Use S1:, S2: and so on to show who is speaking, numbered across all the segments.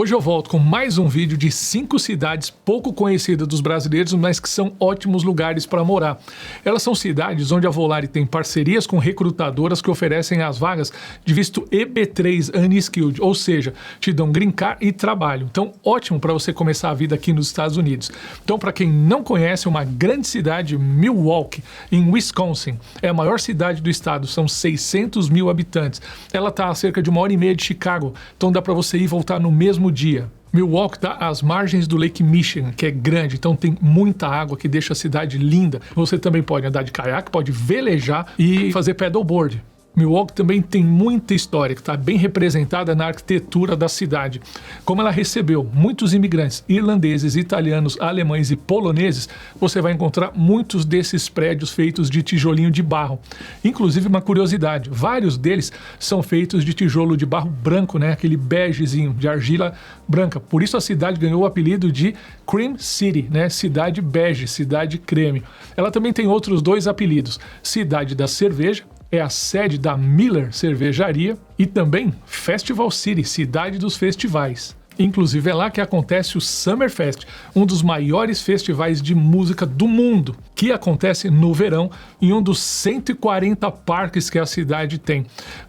S1: Hoje eu volto com mais um vídeo de 5 cidades pouco conhecidas dos brasileiros, mas que são ótimos lugares para morar. Elas são cidades onde a Volare tem parcerias com recrutadoras que oferecem as vagas de visto EB3 Unskilled, ou seja, te dão green card e trabalho. Então, ótimo para você começar a vida aqui nos Estados Unidos. Então, para quem não conhece, uma grande cidade, Milwaukee, em Wisconsin. É a maior cidade do estado, são 600 mil habitantes. Ela está a cerca de 1h30 de Chicago, então dá para você ir e voltar no mesmo dia. Milwaukee está às margens do Lake Michigan, que é grande, então tem muita água que deixa a cidade linda. Você também pode andar de caiaque, pode velejar e fazer paddleboard. Milwaukee também tem muita história, que está bem representada na arquitetura da cidade. Como ela recebeu muitos imigrantes irlandeses, italianos, alemães e poloneses, você vai encontrar muitos desses prédios feitos de tijolinho de barro. Inclusive, uma curiosidade, vários deles são feitos de tijolo de barro branco, né? Aquele begezinho, de argila branca. Por isso a cidade ganhou o apelido de Cream City, né? Cidade bege, cidade creme. Ela também tem outros 2 apelidos, Cidade da Cerveja, é a sede da Miller Cervejaria, e também Festival City, cidade dos festivais. Inclusive é lá que acontece o Summerfest, um dos maiores festivais de música do mundo, que acontece no verão em um dos 140 parques que a cidade tem,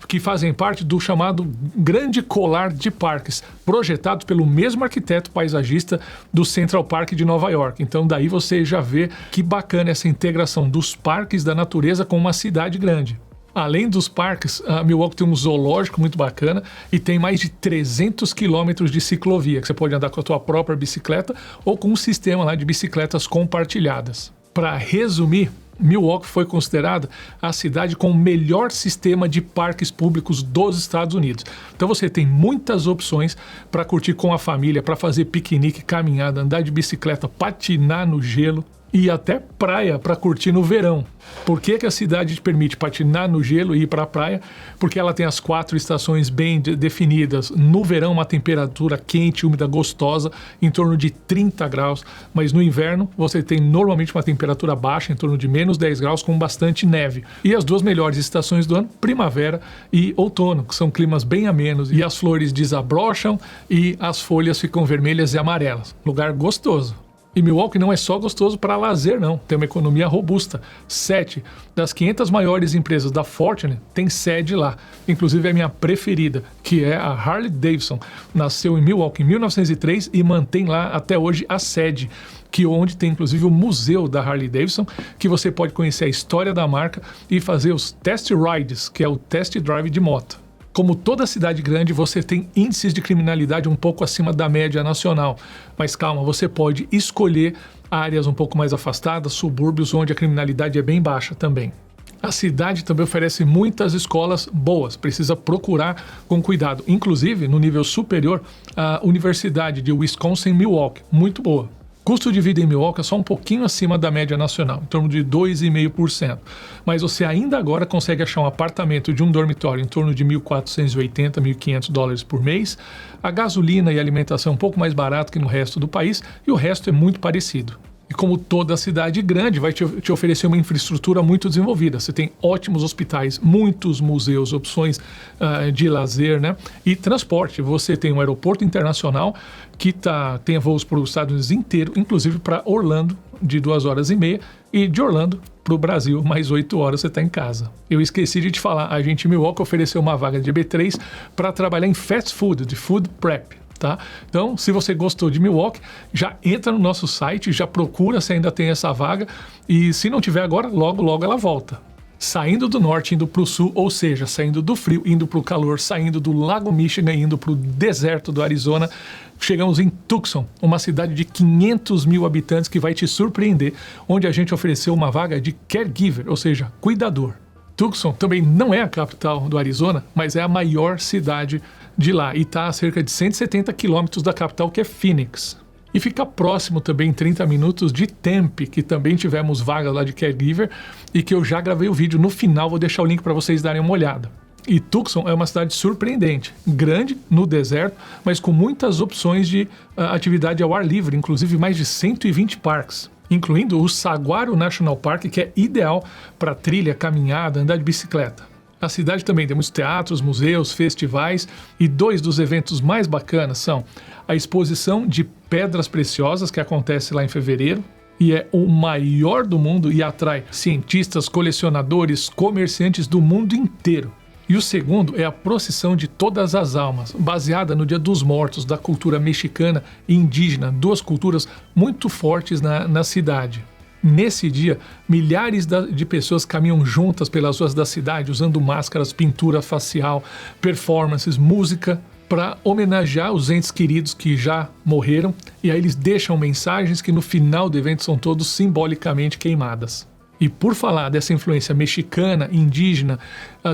S1: que fazem parte do chamado Grande Colar de Parques, projetado pelo mesmo arquiteto paisagista do Central Park de Nova York. Então daí você já vê que bacana essa integração dos parques da natureza com uma cidade grande. Além dos parques, a Milwaukee tem um zoológico muito bacana e tem mais de 300 quilômetros de ciclovia, que você pode andar com a tua própria bicicleta ou com um sistema lá de bicicletas compartilhadas. Para resumir, Milwaukee foi considerada a cidade com o melhor sistema de parques públicos dos Estados Unidos. Então você tem muitas opções para curtir com a família, para fazer piquenique, caminhada, andar de bicicleta, patinar no gelo e até praia para curtir no verão. Por que a cidade te permite patinar no gelo e ir para a praia? Porque ela tem as 4 estações bem definidas. No verão, uma temperatura quente, úmida, gostosa, em torno de 30 graus. Mas no inverno, você tem normalmente uma temperatura baixa, em torno de menos 10 graus, com bastante neve. E as 2 melhores estações do ano, primavera e outono, que são climas bem amenos. E as flores desabrocham e as folhas ficam vermelhas e amarelas. Lugar gostoso. E Milwaukee não é só gostoso para lazer, não. Tem uma economia robusta. 7 das 500 maiores empresas da Fortune tem sede lá. Inclusive a minha preferida, que é a Harley Davidson. Nasceu em Milwaukee em 1903 e mantém lá até hoje a sede, onde tem inclusive o museu da Harley Davidson, que você pode conhecer a história da marca e fazer os test rides, que é o test drive de moto. Como toda cidade grande, você tem índices de criminalidade um pouco acima da média nacional. Mas calma, você pode escolher áreas um pouco mais afastadas, subúrbios, onde a criminalidade é bem baixa também. A cidade também oferece muitas escolas boas, precisa procurar com cuidado. Inclusive, no nível superior, a Universidade de Wisconsin-Milwaukee, muito boa. Custo de vida em Milwaukee é só um pouquinho acima da média nacional, em torno de 2,5%. Mas você ainda agora consegue achar um apartamento de um dormitório em torno de $1.480, $1.500 por mês. A gasolina e a alimentação é um pouco mais barato que no resto do país e o resto é muito parecido. E como toda cidade grande, vai te oferecer uma infraestrutura muito desenvolvida. Você tem ótimos hospitais, muitos museus, opções de lazer, né? E transporte. Você tem um aeroporto internacional que tem voos para os Estados Unidos inteiro, inclusive para Orlando, de 2h30, e de Orlando para o Brasil, mais 8 horas você está em casa. Eu esqueci de te falar, a gente em Milwaukee ofereceu uma vaga de EB3 para trabalhar em fast food, de food prep. Tá? Então, se você gostou de Milwaukee, já entra no nosso site, já procura se ainda tem essa vaga, e se não tiver agora, logo, logo ela volta. Saindo do norte, indo para o sul, ou seja, saindo do frio, indo para o calor, saindo do Lago Michigan, indo para o deserto do Arizona, chegamos em Tucson, uma cidade de 500 mil habitantes que vai te surpreender, onde a gente ofereceu uma vaga de caregiver, ou seja, cuidador. Tucson também não é a capital do Arizona, mas é a maior cidade de lá e está a cerca de 170 quilômetros da capital, que é Phoenix. E fica próximo também, 30 minutos, de Tempe, que também tivemos vaga lá de caregiver e que eu já gravei o vídeo. No final vou deixar o link para vocês darem uma olhada. E Tucson é uma cidade surpreendente, grande no deserto, mas com muitas opções de atividade ao ar livre, inclusive mais de 120 parques, incluindo o Saguaro National Park, que é ideal para trilha, caminhada, andar de bicicleta. A cidade também tem muitos teatros, museus, festivais, e 2 dos eventos mais bacanas são a exposição de pedras preciosas, que acontece lá em fevereiro, e é o maior do mundo e atrai cientistas, colecionadores, comerciantes do mundo inteiro. E o segundo é a procissão de todas as almas, baseada no Dia dos Mortos, da cultura mexicana e indígena, 2 culturas muito fortes na cidade. Nesse dia, milhares de pessoas caminham juntas pelas ruas da cidade, usando máscaras, pintura facial, performances, música, para homenagear os entes queridos que já morreram, e aí eles deixam mensagens que no final do evento são todos simbolicamente queimadas. E por falar dessa influência mexicana, indígena,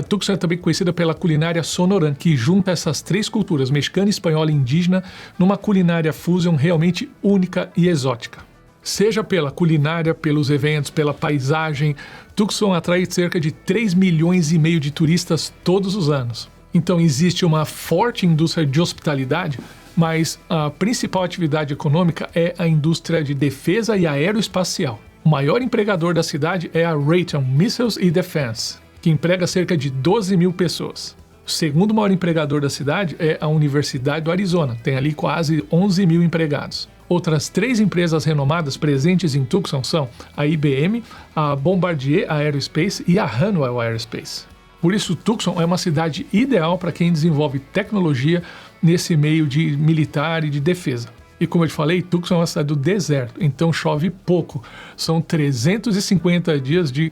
S1: Tucson é também conhecida pela culinária sonoran, que junta essas 3 culturas, mexicana, espanhola e indígena, numa culinária fusion realmente única e exótica. Seja pela culinária, pelos eventos, pela paisagem, Tucson atrai cerca de 3,5 milhões de turistas todos os anos. Então existe uma forte indústria de hospitalidade, mas a principal atividade econômica é a indústria de defesa e aeroespacial. O maior empregador da cidade é a Raytheon Missiles and Defense, que emprega cerca de 12 mil pessoas. O segundo maior empregador da cidade é a Universidade do Arizona, tem ali quase 11 mil empregados. Outras 3 empresas renomadas presentes em Tucson são a IBM, a Bombardier Aerospace e a Honeywell Aerospace. Por isso, Tucson é uma cidade ideal para quem desenvolve tecnologia nesse meio de militar e de defesa. E como eu te falei, Tucson é uma cidade do deserto, então chove pouco. São 350 dias de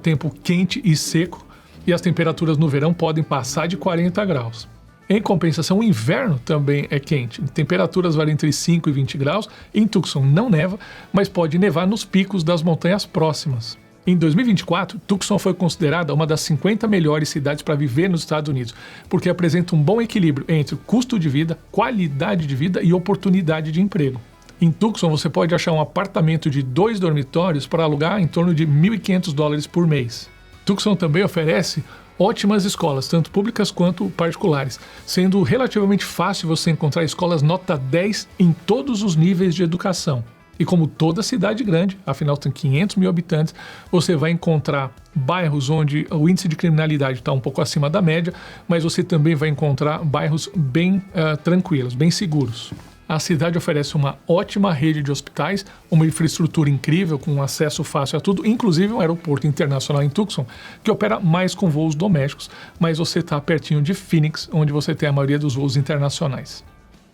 S1: tempo quente e seco, e as temperaturas no verão podem passar de 40 graus. Em compensação, o inverno também é quente. Temperaturas variam entre 5 e 20 graus. Em Tucson não neva, mas pode nevar nos picos das montanhas próximas. Em 2024, Tucson foi considerada uma das 50 melhores cidades para viver nos Estados Unidos, porque apresenta um bom equilíbrio entre custo de vida, qualidade de vida e oportunidade de emprego. Em Tucson, você pode achar um apartamento de 2 dormitórios para alugar em torno de $1.500 por mês. Tucson também oferece ótimas escolas, tanto públicas quanto particulares, sendo relativamente fácil você encontrar escolas nota 10 em todos os níveis de educação. E como toda cidade grande, afinal tem 500 mil habitantes, você vai encontrar bairros onde o índice de criminalidade está um pouco acima da média, mas você também vai encontrar bairros bem tranquilos, bem seguros. A cidade oferece uma ótima rede de hospitais, uma infraestrutura incrível, com acesso fácil a tudo, inclusive um aeroporto internacional em Tucson, que opera mais com voos domésticos, mas você está pertinho de Phoenix, onde você tem a maioria dos voos internacionais.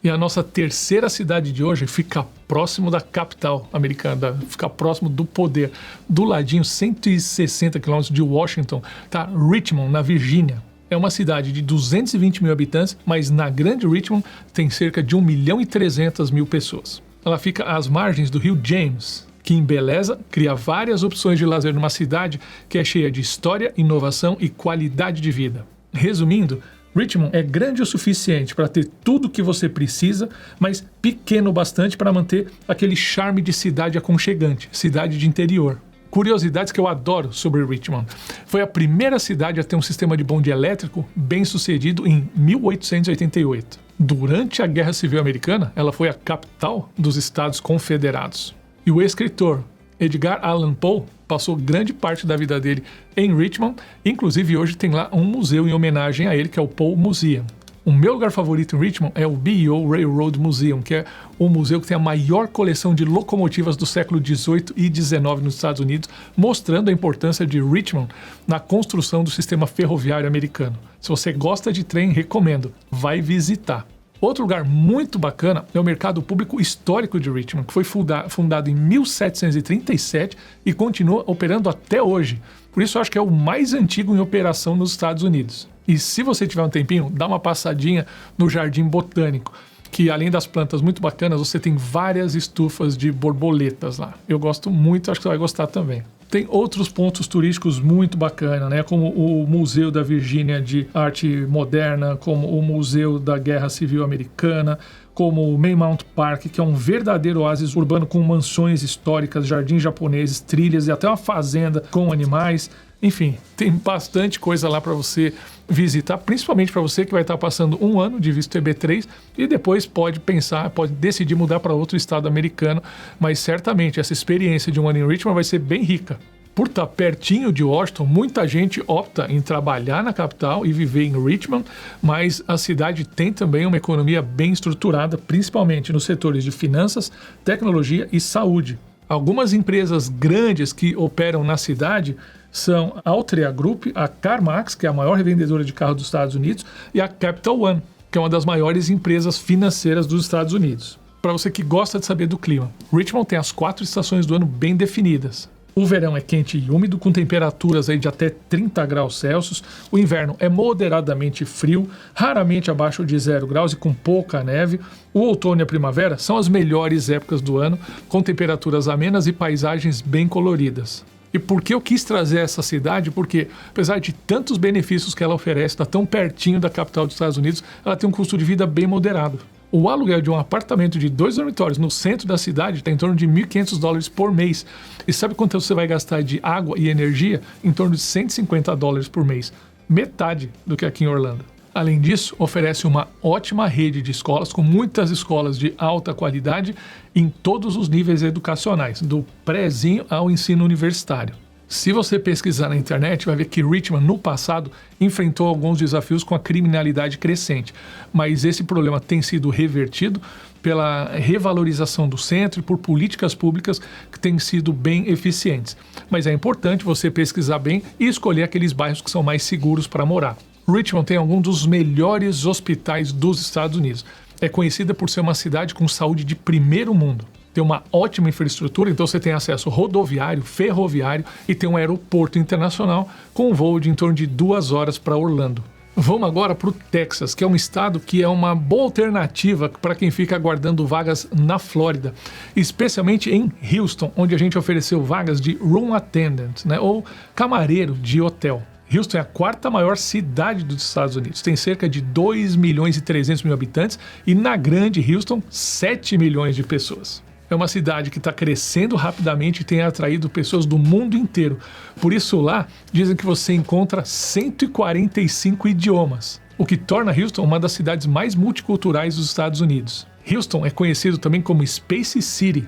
S1: E a nossa terceira cidade de hoje fica próximo da capital americana, fica próximo do poder. Do ladinho, 160 quilômetros de Washington, está Richmond, na Virgínia. É uma cidade de 220 mil habitantes, mas na Grande Richmond tem cerca de 1.300.000 pessoas. Ela fica às margens do rio James, que embeleza, cria várias opções de lazer numa cidade que é cheia de história, inovação e qualidade de vida. Resumindo, Richmond é grande o suficiente para ter tudo o que você precisa, mas pequeno o bastante para manter aquele charme de cidade aconchegante, cidade de interior. Curiosidades que eu adoro sobre Richmond. Foi a primeira cidade a ter um sistema de bonde elétrico bem sucedido em 1888. Durante a Guerra Civil Americana, ela foi a capital dos Estados Confederados. E o escritor Edgar Allan Poe passou grande parte da vida dele em Richmond, inclusive hoje tem lá um museu em homenagem a ele, que é o Poe Museum. O meu lugar favorito em Richmond é o BEO Railroad Museum, que é o museu que tem a maior coleção de locomotivas do século XVIII e XIX nos Estados Unidos, mostrando a importância de Richmond na construção do sistema ferroviário americano. Se você gosta de trem, recomendo, vai visitar. Outro lugar muito bacana é o Mercado Público Histórico de Richmond, que foi fundado em 1737 e continua operando até hoje. Por isso eu acho que é o mais antigo em operação nos Estados Unidos. E se você tiver um tempinho, dá uma passadinha no Jardim Botânico, que além das plantas muito bacanas, você tem várias estufas de borboletas lá. Eu gosto muito, acho que você vai gostar também. Tem outros pontos turísticos muito bacanas, né? Como o Museu da Virgínia de Arte Moderna, como o Museu da Guerra Civil Americana, como o Maymount Park, que é um verdadeiro oásis urbano com mansões históricas, jardins japoneses, trilhas e até uma fazenda com animais. Enfim, tem bastante coisa lá para você visitar, principalmente para você que vai estar passando um ano de visto EB3 e depois pode pensar, pode decidir mudar para outro estado americano, mas certamente essa experiência de um ano em Richmond vai ser bem rica. Por estar pertinho de Washington, muita gente opta em trabalhar na capital e viver em Richmond, mas a cidade tem também uma economia bem estruturada, principalmente nos setores de finanças, tecnologia e saúde. Algumas empresas grandes que operam na cidade são a Altria Group, a CarMax, que é a maior revendedora de carros dos Estados Unidos, e a Capital One, que é uma das maiores empresas financeiras dos Estados Unidos. Para você que gosta de saber do clima, Richmond tem as 4 estações do ano bem definidas. O verão é quente e úmido, com temperaturas aí de até 30 graus Celsius. O inverno é moderadamente frio, raramente abaixo de 0 graus e com pouca neve. O outono e a primavera são as melhores épocas do ano, com temperaturas amenas e paisagens bem coloridas. E por que eu quis trazer essa cidade? Porque, apesar de tantos benefícios que ela oferece, está tão pertinho da capital dos Estados Unidos, ela tem um custo de vida bem moderado. O aluguel de um apartamento de 2 dormitórios no centro da cidade está em torno de $1.500 por mês. E sabe quanto você vai gastar de água e energia? Em torno de $150 por mês. Metade do que aqui em Orlando. Além disso, oferece uma ótima rede de escolas, com muitas escolas de alta qualidade em todos os níveis educacionais, do prézinho ao ensino universitário. Se você pesquisar na internet, vai ver que Richmond, no passado, enfrentou alguns desafios com a criminalidade crescente, mas esse problema tem sido revertido pela revalorização do centro e por políticas públicas que têm sido bem eficientes. Mas é importante você pesquisar bem e escolher aqueles bairros que são mais seguros para morar. Richmond tem alguns dos melhores hospitais dos Estados Unidos. É conhecida por ser uma cidade com saúde de primeiro mundo. Tem uma ótima infraestrutura, então você tem acesso rodoviário, ferroviário e tem um aeroporto internacional com um voo de em torno de 2 horas para Orlando. Vamos agora para o Texas, que é um estado que é uma boa alternativa para quem fica aguardando vagas na Flórida, especialmente em Houston, onde a gente ofereceu vagas de room attendant, né, ou camareiro de hotel. Houston é a 4ª maior cidade dos Estados Unidos, tem cerca de 2.300.000 habitantes e na grande Houston, 7 milhões de pessoas. É uma cidade que está crescendo rapidamente e tem atraído pessoas do mundo inteiro. Por isso lá, dizem que você encontra 145 idiomas, o que torna Houston uma das cidades mais multiculturais dos Estados Unidos. Houston é conhecido também como Space City.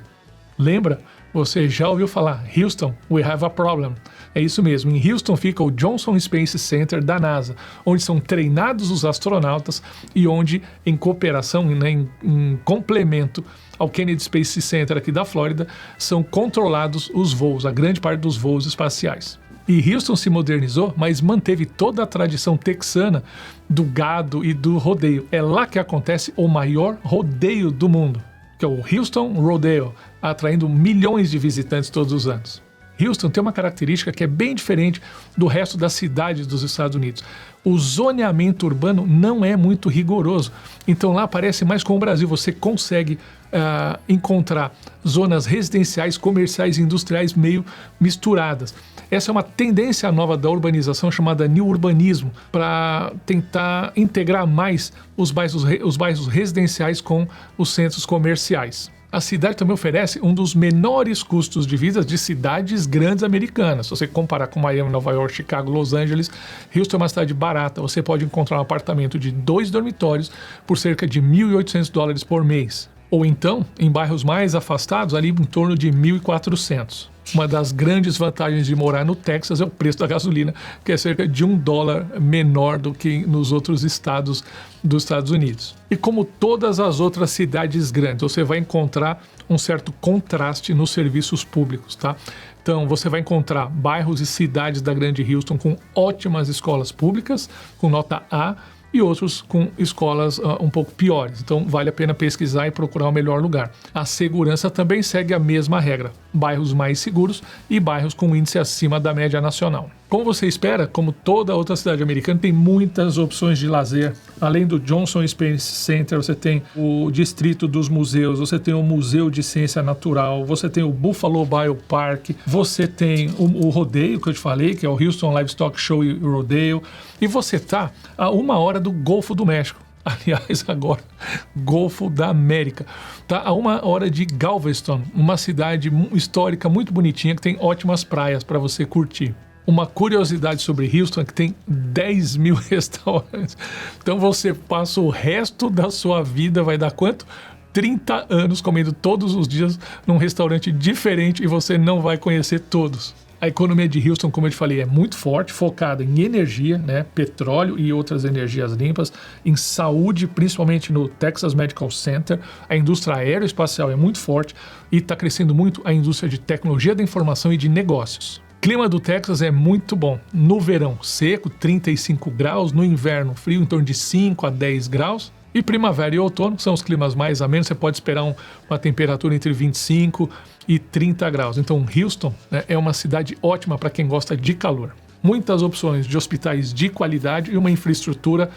S1: Lembra? Você já ouviu falar, Houston, we have a problem. É isso mesmo, em Houston fica o Johnson Space Center da NASA, onde são treinados os astronautas e onde, em cooperação, né, em complemento ao Kennedy Space Center aqui da Flórida, são controlados os voos, a grande parte dos voos espaciais. E Houston se modernizou, mas manteve toda a tradição texana do gado e do rodeio. É lá que acontece o maior rodeio do mundo, que é o Houston Rodeo, atraindo milhões de visitantes todos os anos. Houston tem uma característica que é bem diferente do resto das cidades dos Estados Unidos. O zoneamento urbano não é muito rigoroso, então lá parece mais com o Brasil. Você consegue encontrar zonas residenciais, comerciais e industriais meio misturadas. Essa é uma tendência nova da urbanização chamada New Urbanismo, para tentar integrar mais os bairros residenciais com os centros comerciais. A cidade também oferece um dos menores custos de vida de cidades grandes americanas. Se você comparar com Miami, Nova York, Chicago, Los Angeles, Houston é uma cidade barata. Você pode encontrar um apartamento de 2 dormitórios por cerca de $1.800 por mês. Ou então, em bairros mais afastados, ali em torno de $1.400. Uma das grandes vantagens de morar no Texas é o preço da gasolina, que é cerca de $1 menor do que nos outros estados dos Estados Unidos. E como todas as outras cidades grandes, você vai encontrar um certo contraste nos serviços públicos, tá? Então, você vai encontrar bairros e cidades da grande Houston com ótimas escolas públicas, com nota A, e outros com escolas um pouco piores. Então, vale a pena pesquisar e procurar o melhor lugar. A segurança também segue a mesma regra. Bairros mais seguros e bairros com índice acima da média nacional. Como você espera, como toda outra cidade americana, tem muitas opções de lazer. Além do Johnson Space Center, você tem o Distrito dos Museus, você tem o Museu de Ciência Natural, você tem o Buffalo Biopark, você tem o rodeio que eu te falei, que é o Houston Livestock Show e Rodeo, e você está a 1 hora do Golfo do México. Aliás, agora, Golfo da América. Está a 1 hora de Galveston, uma cidade histórica muito bonitinha que tem ótimas praias para você curtir. Uma curiosidade sobre Houston é que tem 10 mil restaurantes. Então você passa o resto da sua vida, vai dar quanto? 30 anos comendo todos os dias num restaurante diferente e você não vai conhecer todos. A economia de Houston, como eu te falei, é muito forte, focada em energia, né, petróleo e outras energias limpas, em saúde, principalmente no Texas Medical Center. A indústria aeroespacial é muito forte e está crescendo muito a indústria de tecnologia da informação e de negócios. O clima do Texas é muito bom. No verão, seco, 35 graus. No inverno, frio, em torno de 5 a 10 graus. E primavera e outono são os climas mais amenos. Você pode esperar uma temperatura entre 25 e 30 graus. Então, Houston, né, é uma cidade ótima para quem gosta de calor. Muitas opções de hospitais de qualidade e uma infraestrutura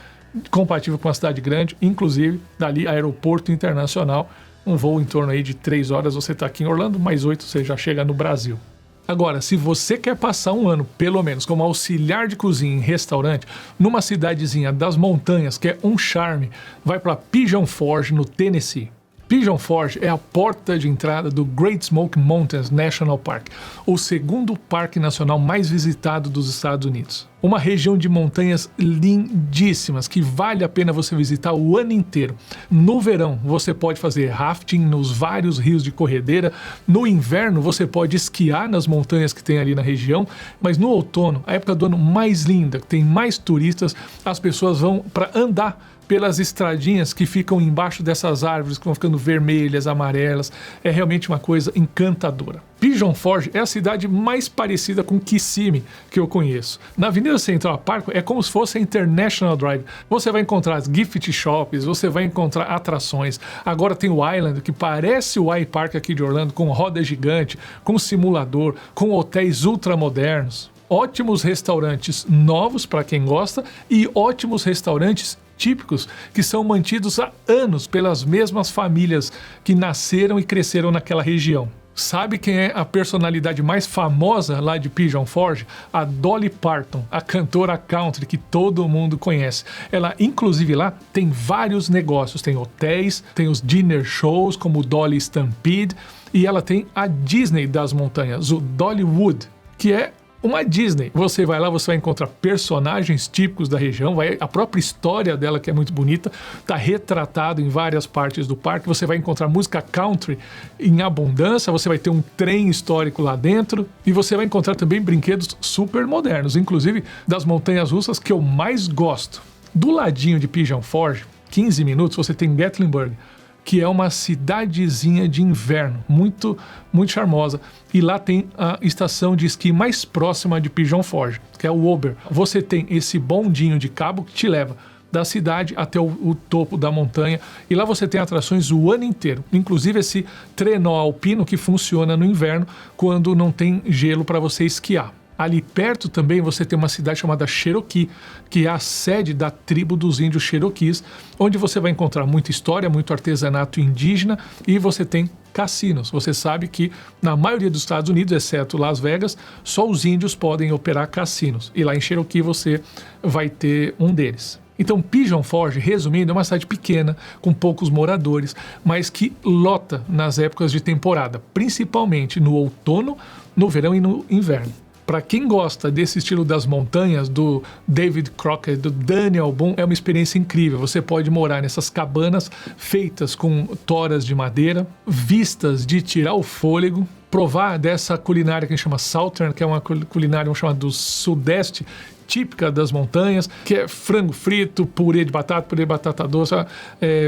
S1: compatível com a cidade grande, inclusive dali aeroporto internacional. Um voo em torno aí de 3 horas, você está aqui em Orlando, mais 8 você já chega no Brasil. Agora, se você quer passar um ano, pelo menos, como auxiliar de cozinha em restaurante, numa cidadezinha das montanhas, que é um charme, vai para Pigeon Forge, no Tennessee. Pigeon Forge é a porta de entrada do Great Smoky Mountains National Park, o segundo parque nacional mais visitado dos Estados Unidos. Uma região de montanhas lindíssimas que vale a pena você visitar o ano inteiro. No verão, você pode fazer rafting nos vários rios de corredeira. No inverno, você pode esquiar nas montanhas que tem ali na região. Mas no outono, a época do ano mais linda, que tem mais turistas, as pessoas vão para andar pelas estradinhas que ficam embaixo dessas árvores que vão ficando vermelhas, amarelas. É realmente uma coisa encantadora. Pigeon Forge é a cidade mais parecida com Kissimmee que eu conheço. Na Avenida Central Park é como se fosse a International Drive. Você vai encontrar as gift shops, você vai encontrar atrações. Agora tem o Island, que parece o iPark aqui de Orlando, com roda gigante, com simulador, com hotéis ultramodernos. Ótimos restaurantes novos para quem gosta e ótimos restaurantes típicos que são mantidos há anos pelas mesmas famílias que nasceram e cresceram naquela região. Sabe quem é a personalidade mais famosa lá de Pigeon Forge? A Dolly Parton, a cantora country que todo mundo conhece. Ela, inclusive, lá tem vários negócios. Tem hotéis, tem os dinner shows, como o Dolly Stampede, e ela tem a Disney das montanhas, o Dollywood, que é uma Disney. Você vai lá, você vai encontrar personagens típicos da região, a própria história dela, que é muito bonita, está retratado em várias partes do parque. Você vai encontrar música country em abundância, você vai ter um trem histórico lá dentro e você vai encontrar também brinquedos super modernos, inclusive das montanhas russas que eu mais gosto. Do ladinho de Pigeon Forge, 15 minutos, você tem Gatlinburg, que é uma cidadezinha de inverno, muito, muito charmosa. E lá tem a estação de esqui mais próxima de Pigeon Forge, que é o Ober. Você tem esse bondinho de cabo que te leva da cidade até o topo da montanha. E lá você tem atrações o ano inteiro. Inclusive esse trenó alpino que funciona no inverno, quando não tem gelo para você esquiar. Ali perto também você tem uma cidade chamada Cherokee, que é a sede da tribo dos índios Cherokees, onde você vai encontrar muita história, muito artesanato indígena e você tem cassinos. Você sabe que na maioria dos Estados Unidos, exceto Las Vegas, só os índios podem operar cassinos. E lá em Cherokee você vai ter um deles. Então, Pigeon Forge, resumindo, é uma cidade pequena, com poucos moradores, mas que lota nas épocas de temporada, principalmente no outono, no verão e no inverno. Para quem gosta desse estilo das montanhas, do David Crockett, do Daniel Boone, é uma experiência incrível. Você pode morar nessas cabanas feitas com toras de madeira, vistas de tirar o fôlego, provar dessa culinária que a gente chama Southern, que é uma culinária, vamos chamar, do sudeste, típica das montanhas, que é frango frito, purê de batata doce,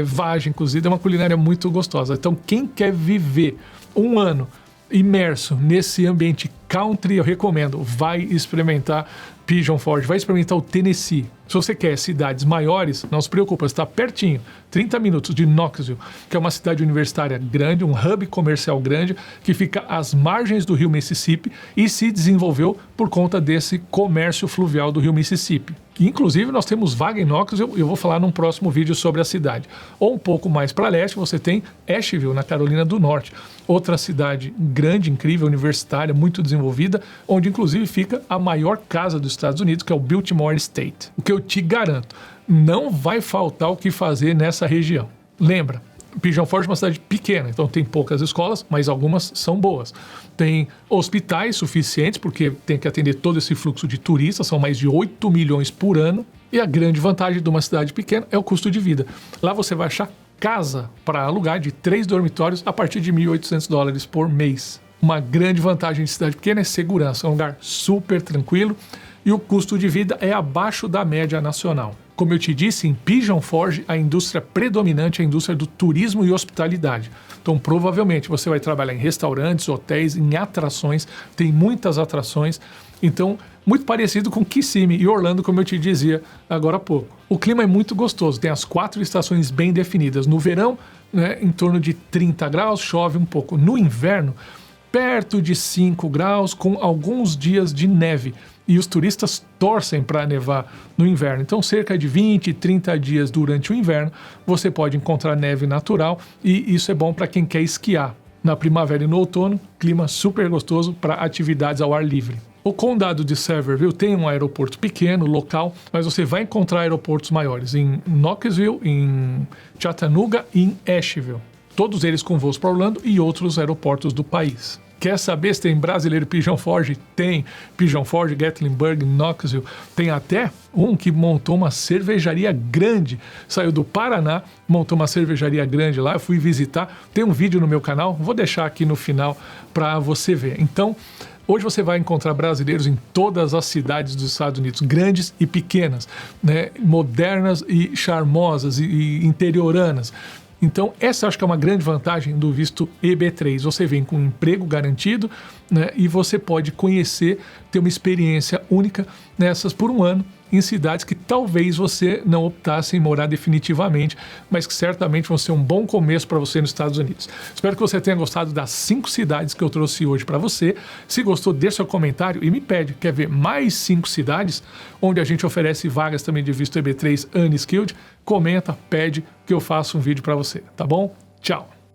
S1: vagem cozida, é uma culinária muito gostosa. Então, quem quer viver um ano imerso nesse ambiente country, eu recomendo, vai experimentar Pigeon Forge, vai experimentar o Tennessee. Se você quer cidades maiores, não se preocupa, está pertinho, 30 minutos de Knoxville, que é uma cidade universitária grande, um hub comercial grande, que fica às margens do rio Mississippi e se desenvolveu por conta desse comércio fluvial do rio Mississippi. Inclusive, nós temos vaga em Knoxville, eu vou falar num próximo vídeo sobre a cidade. Ou um pouco mais para leste, você tem Asheville, na Carolina do Norte, outra cidade grande, incrível, universitária, muito desenvolvida, onde inclusive fica a maior casa dos Estados Unidos, que é o Biltmore State. O que eu te garanto, não vai faltar o que fazer nessa região. Lembra, Pigeon Forge é uma cidade pequena, então tem poucas escolas, mas algumas são boas. Tem hospitais suficientes, porque tem que atender todo esse fluxo de turistas, são mais de 8 milhões por ano. E a grande vantagem de uma cidade pequena é o custo de vida. Lá você vai achar casa para alugar de 3 dormitórios a partir de $1.800 por mês. uma grande vantagem de cidade pequena é segurança, é um lugar super tranquilo e o custo de vida é abaixo da média nacional. Como eu te disse, em Pigeon Forge, a indústria predominante é a indústria do turismo e hospitalidade. Então, provavelmente, você vai trabalhar em restaurantes, hotéis, em atrações, tem muitas atrações. Então, muito parecido com Kissimmee e Orlando, como eu te dizia agora há pouco. O clima é muito gostoso, tem as 4 estações bem definidas. No verão, né, em torno de 30 graus, chove um pouco. No inverno, perto de 5 graus, com alguns dias de neve. E os turistas torcem para nevar no inverno. Então, cerca de 20, 30 dias durante o inverno, você pode encontrar neve natural e isso é bom para quem quer esquiar. Na primavera e no outono, clima super gostoso para atividades ao ar livre. O condado de Sevierville tem um aeroporto pequeno, local, mas você vai encontrar aeroportos maiores em Knoxville, em Chattanooga e em Asheville. Todos eles com voos para Orlando e outros aeroportos do país. Quer saber se tem brasileiro Pigeon Forge? Tem Pigeon Forge, Gatlinburg, Knoxville. Tem até um que montou uma cervejaria grande. Saiu do Paraná, montou uma cervejaria grande lá. Eu fui visitar. Tem um vídeo no meu canal. Vou deixar aqui no final para você ver. Então, hoje você vai encontrar brasileiros em todas as cidades dos Estados Unidos, grandes e pequenas, né? Modernas e charmosas e interioranas. Então, essa eu acho que é uma grande vantagem do visto EB3. Você vem com um emprego garantido, né, e você pode conhecer, ter uma experiência única nessas por um ano em cidades que talvez você não optasse em morar definitivamente, mas que certamente vão ser um bom começo para você nos Estados Unidos. Espero que você tenha gostado das 5 cidades que eu trouxe hoje para você. Se gostou, deixa seu comentário e me pede. Quer ver mais 5 cidades onde a gente oferece vagas também de visto EB3 Unskilled? Comenta, pede que eu faça um vídeo para você, tá bom? Tchau!